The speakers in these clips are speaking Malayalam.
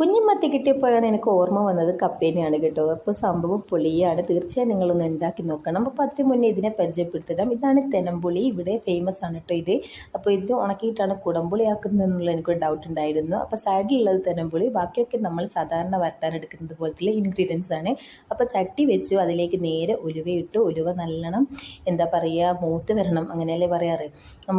കുഞ്ഞിമത്തി കിട്ടിയപ്പോഴാണ് എനിക്ക് ഓർമ്മ വന്നത് കപ്പേനെയാണ് കേട്ടോ. അപ്പോൾ സംഭവം പൊളിയാണ്, തീർച്ചയായും നിങ്ങളൊന്ന് ഉണ്ടാക്കി നോക്കണം. അപ്പോൾ അതിന് മുന്നേ ഇതിനെ പരിചയപ്പെടുത്തിടാം. ഇതാണ് തെനമ്പുളി, ഇവിടെ ഫേമസ് ആണ് കേട്ടോ ഇത്. അപ്പോൾ ഇത് ഉണക്കിയിട്ടാണ് കുടംപുളി ആക്കുന്നത് എന്നുള്ള എനിക്കൊരു ഡൗട്ട് ഉണ്ടായിരുന്നു. അപ്പോൾ സൈഡിലുള്ളത് തെനമ്പുളി, ബാക്കിയൊക്കെ നമ്മൾ സാധാരണ വരട്ടാൻ എടുക്കുന്നത് പോലത്തെ ഇൻഗ്രീഡിയൻസ് ആണ്. അപ്പോൾ ചട്ടി വെച്ചു, അതിലേക്ക് നേരെ ഉലുവയിട്ടു. ഉലുവ നല്ലോണം എന്താ പറയുക മൂത്ത് വരണം, അങ്ങനെയല്ലേ പറയാറ്.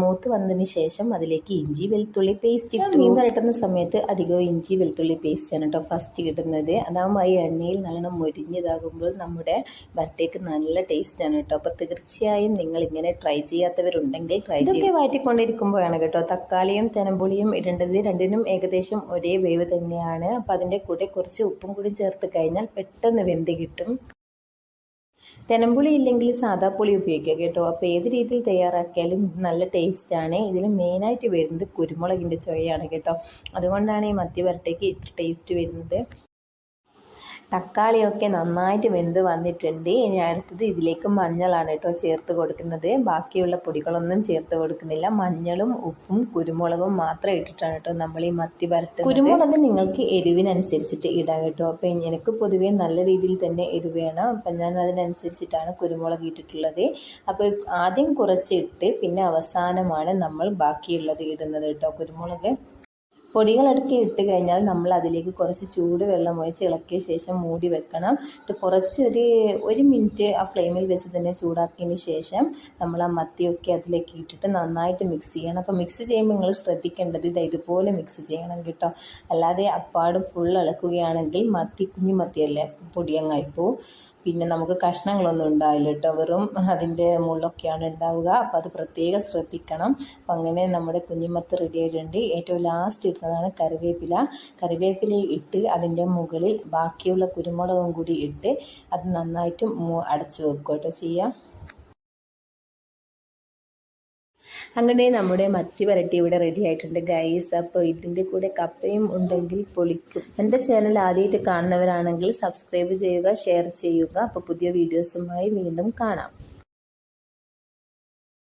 മൂത്ത് വന്നതിന് ശേഷം അതിലേക്ക് ഇഞ്ചി വെളുത്തുള്ളി പേസ്റ്റ് ഇട്ടു. മീൻ വരട്ടുന്ന സമയത്ത് അധികവും ഇഞ്ചി വെളുത്തുള്ളി പേസ്റ്റ് ആണ് കേട്ടോ ഫസ്റ്റ് കിട്ടുന്നത്. അതാകുമ്പോൾ ഈ എണ്ണയിൽ നല്ലോണം മൊരിഞ്ഞതാകുമ്പോൾ നമ്മുടെ വരട്ടേക്ക് നല്ല ടേസ്റ്റ് ആണ് കേട്ടോ. അപ്പോൾ തീർച്ചയായും നിങ്ങൾ ഇങ്ങനെ ട്രൈ ചെയ്യാത്തവരുണ്ടെങ്കിൽ ട്രൈ ചെയ്ത്. ഇതൊക്കെ വഴറ്റിക്കൊണ്ടിരിക്കുമ്പോഴാണ് കേട്ടോ തക്കാളിയും തെനമ്പുളിയും ഇടേണ്ടത്. രണ്ടിനും ഏകദേശം ഒരേ വേവ് തന്നെയാണ്. അപ്പോൾ അതിൻ്റെ കൂടെ കുറച്ച് ഉപ്പും കൂടി ചേർത്ത് കഴിഞ്ഞാൽ പെട്ടെന്ന് വെന്ത് കിട്ടും. തെനമ്പുളി ഇല്ലെങ്കിൽ സാദാ പുളി ഉപയോഗിക്കുക കേട്ടോ. അപ്പോൾ ഏത് രീതിയിൽ തയ്യാറാക്കിയാലും നല്ല ടേസ്റ്റാണ്. ഇതിൽ മെയിനായിട്ട് വരുന്നത് കുരുമുളകിൻ്റെ ചുവയാണ് കേട്ടോ. അതുകൊണ്ടാണ് ഈ മത്തി വരട്ടയ്ക്ക് ഇത്ര ടേസ്റ്റ് വരുന്നത്. തക്കാളിയൊക്കെ നന്നായിട്ട് വെന്ത് വന്നിട്ടുണ്ട്. ഇനി അടുത്തത് ഇതിലേക്ക് മഞ്ഞളാണ് കേട്ടോ ചേർത്ത് കൊടുക്കുന്നത്. ബാക്കിയുള്ള പൊടികളൊന്നും ചേർത്ത് കൊടുക്കുന്നില്ല. മഞ്ഞളും ഉപ്പും കുരുമുളകും മാത്രം ഇട്ടിട്ടാണ് കേട്ടോ നമ്മൾ ഈ മത്തി വരട്ടുന്നത്. കുരുമുളക് നിങ്ങൾക്ക് എരിവിനനുസരിച്ചിട്ട് ഇടാം കേട്ടോ. അപ്പം എനിക്ക് പൊതുവേ നല്ല രീതിയിൽ തന്നെ എരിവ് വേണം. അപ്പം ഞാൻ അതിനനുസരിച്ചിട്ടാണ് കുരുമുളക് ഇട്ടിട്ടുള്ളത്. അപ്പോൾ ആദ്യം കുറച്ചിട്ട് പിന്നെ അവസാനമാണ് നമ്മൾ ബാക്കിയുള്ളത് ഇടുന്നത് കേട്ടോ കുരുമുളക്. പൊടികളടക്കി ഇട്ട് കഴിഞ്ഞാൽ നമ്മൾ അതിലേക്ക് കുറച്ച് ചൂട് വെള്ളം ഒഴിച്ച് ഇളക്കിയ ശേഷം മൂടി വെക്കണം. ഒരു മിനിറ്റ് ആ ഫ്ലെയിമിൽ വെച്ച് തന്നെ ചൂടാക്കിയതിന് ശേഷം നമ്മൾ ആ മത്തിയൊക്കെ അതിലേക്ക് ഇട്ടിട്ട് നന്നായിട്ട് മിക്സ് ചെയ്യണം. അപ്പോൾ മിക്സ് ചെയ്യുമ്പോൾ നിങ്ങൾ ശ്രദ്ധിക്കേണ്ടത് ഇതുപോലെ മിക്സ് ചെയ്യണം കേട്ടോ. അല്ലാതെ അപ്പാടും ഫുൾ ഇളക്കുകയാണെങ്കിൽ കുഞ്ഞു മത്തിയല്ലേ പൊടിയങ്ങായിപ്പോവും. പിന്നെ നമുക്ക് കഷ്ണങ്ങളൊന്നും ഉണ്ടാവില്ല കേട്ടോ, വെറും അതിൻ്റെ മുള്ളൊക്കെയാണ് ഉണ്ടാവുക. അപ്പോൾ അത് പ്രത്യേകം ശ്രദ്ധിക്കണം. അപ്പം അങ്ങനെ നമ്മുടെ കുഞ്ഞിമത്ത് റെഡി ആയിട്ടുണ്ട്. ഏറ്റവും ലാസ്റ്റ് ഇടുന്നതാണ് കറിവേപ്പില ഇട്ട് അതിൻ്റെ മുകളിൽ ബാക്കിയുള്ള കുരുമുളകും കൂടി ഇട്ട് അത് നന്നായിട്ട് അടച്ചു വെക്കുക കേട്ടോ ചെയ്യുക. അങ്ങനെ നമ്മുടെ മത്തി വരട്ടി ഇവിടെ റെഡി ആയിട്ടുണ്ട് ഗൈസ്. അപ്പോൾ ഇതിൻ്റെ കൂടെ കപ്പയും ഉണ്ടെങ്കിൽ പൊളിക്കും. എൻ്റെ ചാനൽ ആദ്യമായിട്ട് കാണുന്നവരാണെങ്കിൽ സബ്സ്ക്രൈബ് ചെയ്യുക, ഷെയർ ചെയ്യുക. അപ്പോൾ പുതിയ വീഡിയോസുമായി വീണ്ടും കാണാം.